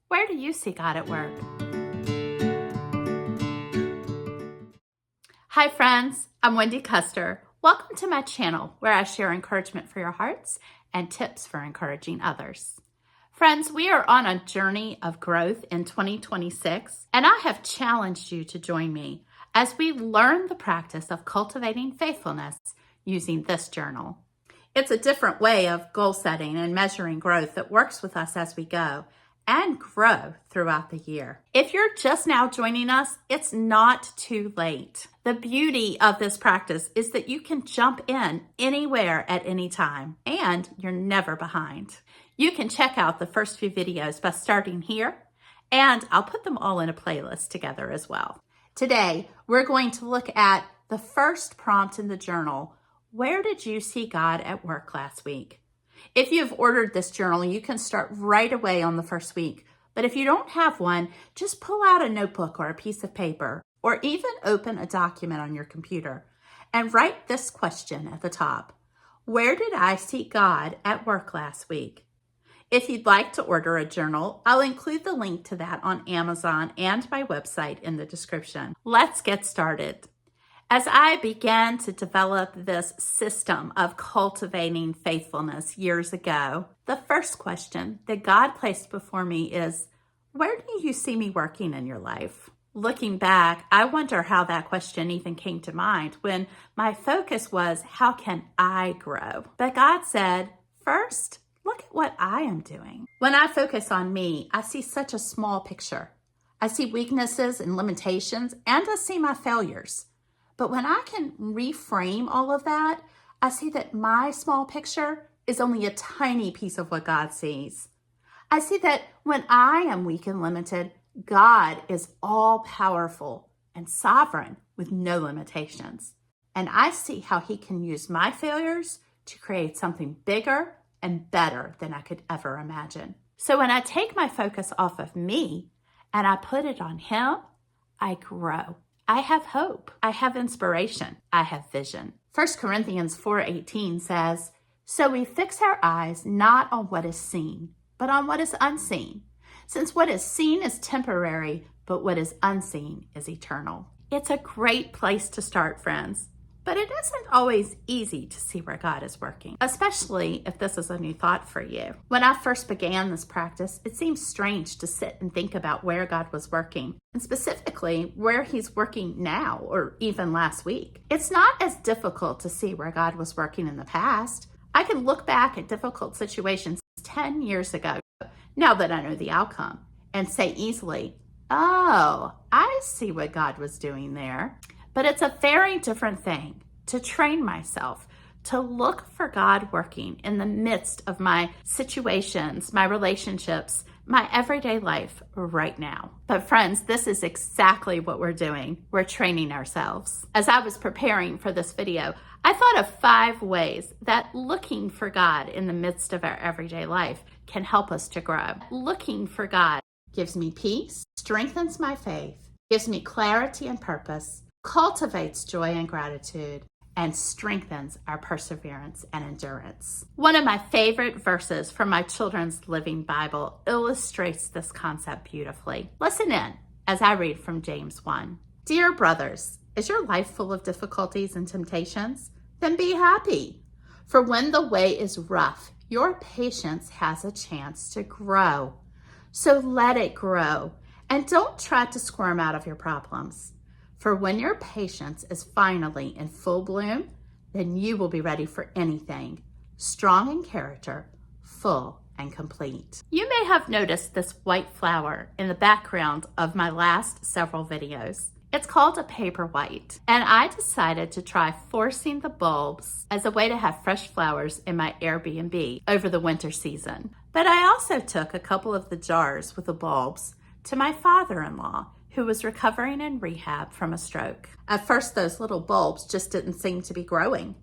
Where do you see God at work? Hi friends, I'm Wendy Custer. Welcome to my channel where I share encouragement for your hearts and tips for encouraging others. Friends, we are on a journey of growth in 2026, and I have challenged you to join me as we learn the practice of cultivating faithfulness using this journal. It's a different way of goal setting and measuring growth that works with us as we go and grow throughout the year. If you're just now joining us, it's not too late. The beauty of this practice is that you can jump in anywhere at any time, and you're never behind. You can check out the first few videos by starting here, and I'll put them all in a playlist together as well. Today, we're going to look at the first prompt in the journal. Where did you see God at work last week? If you've ordered this journal, you can start right away on the first week. But if you don't have one, just pull out a notebook or a piece of paper, or even open a document on your computer and write this question at the top. Where did I see God at work last week? If you'd like to order a journal, I'll include the link to that on Amazon and my website in the description. Let's get started. As I began to develop this system of cultivating faithfulness years ago, the first question that God placed before me is, where do you see me working in your life? Looking back, I wonder how that question even came to mind when my focus was, how can I grow? But God said, first, look at what I am doing. When I focus on me, I see such a small picture. I see weaknesses and limitations, and I see my failures. But when I can reframe all of that, I see that my small picture is only a tiny piece of what God sees. I see that when I am weak and limited, God is all powerful and sovereign with no limitations. And I see how he can use my failures to create something bigger and better than I could ever imagine. So when I take my focus off of me and I put it on him, I grow. I have hope. I have inspiration. I have vision. 1 Corinthians 4:18 says, so we fix our eyes not on what is seen, but on what is unseen. Since what is seen is temporary, but what is unseen is eternal. It's a great place to start, friends. But it isn't always easy to see where God is working, especially if this is a new thought for you. When I first began this practice, it seemed strange to sit and think about where God was working, and specifically where he's working now or even last week. It's not as difficult to see where God was working in the past. I can look back at difficult situations 10 years ago, now that I know the outcome, and say easily, oh, I see what God was doing there. But it's a very different thing to train myself to look for God working in the midst of my situations, my relationships, my everyday life right now. But friends, this is exactly what we're doing. We're training ourselves. As I was preparing for this video, I thought of 5 ways that looking for God in the midst of our everyday life can help us to grow. Looking for God gives me peace, strengthens my faith, gives me clarity and purpose, cultivates joy and gratitude, and strengthens our perseverance and endurance. One of my favorite verses from my children's living Bible illustrates this concept beautifully. Listen in as I read from James 1. Dear brothers, is your life full of difficulties and temptations? Then be happy. For when the way is rough, your patience has a chance to grow. So let it grow, and don't try to squirm out of your problems. For when your patience is finally in full bloom, then you will be ready for anything, strong in character, full and complete. You may have noticed this white flower in the background of my last several videos. It's called a paper white, and I decided to try forcing the bulbs as a way to have fresh flowers in my Airbnb over the winter season. But I also took a couple of the jars with the bulbs to my father-in-law, who was recovering in rehab from a stroke. At first, those little bulbs just didn't seem to be growing.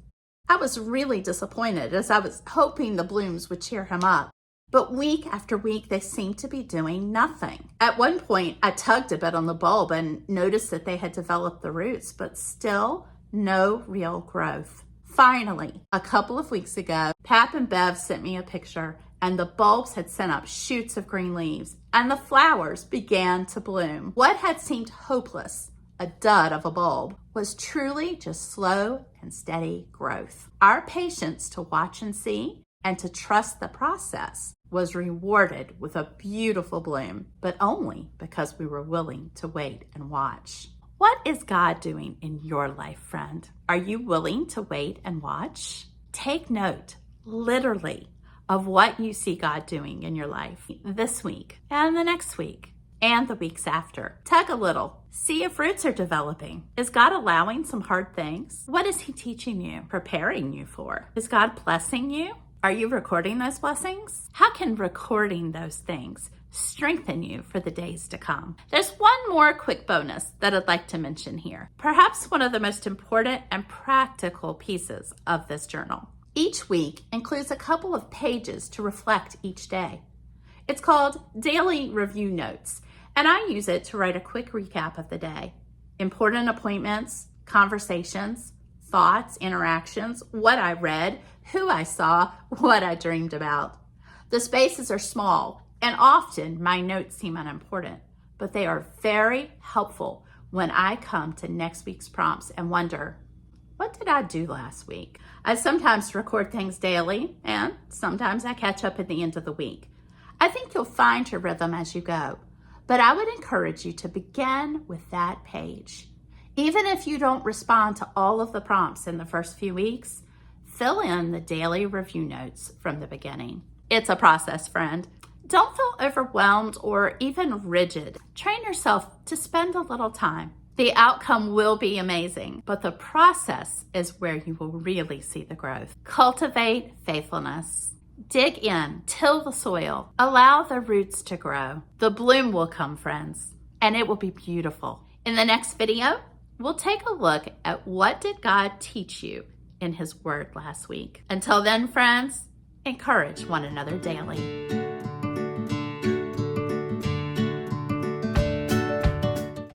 I was really disappointed as I was hoping the blooms would cheer him up. But week after week, they seemed to be doing nothing. At one point, I tugged a bit on the bulb and noticed that they had developed the roots, but still no real growth. Finally, a couple of weeks ago, Pap and Bev sent me a picture and the bulbs had sent up shoots of green leaves, and the flowers began to bloom. What had seemed hopeless, a dud of a bulb, was truly just slow and steady growth. Our patience to watch and see and to trust the process was rewarded with a beautiful bloom, but only because we were willing to wait and watch. What is God doing in your life, friend? Are you willing to wait and watch? Take note, literally, of what you see God doing in your life this week and the next week and the weeks after. Tug a little. See if roots are developing. Is God allowing some hard things? What is He teaching you, preparing you for? Is God blessing you? Are you recording those blessings? How can recording those things strengthen you for the days to come? There's one more quick bonus that I'd like to mention here. Perhaps one of the most important and practical pieces of this journal. Each week includes a couple of pages to reflect each day. It's called Daily Review Notes, and I use it to write a quick recap of the day. Important appointments, conversations, thoughts, interactions, what I read, who I saw, what I dreamed about. The spaces are small, and often my notes seem unimportant, but they are very helpful when I come to next week's prompts and wonder, what did I do last week? I sometimes record things daily, and sometimes I catch up at the end of the week. I think you'll find your rhythm as you go, but I would encourage you to begin with that page. Even if you don't respond to all of the prompts in the first few weeks, fill in the daily review notes from the beginning. It's a process, friend. Don't feel overwhelmed or even rigid. Train yourself to spend a little time. The outcome will be amazing, but the process is where you will really see the growth. Cultivate faithfulness. Dig in, till the soil, allow the roots to grow. The bloom will come, friends, and it will be beautiful. In the next video, we'll take a look at what did God teach you in His Word last week. Until then, friends, encourage one another daily.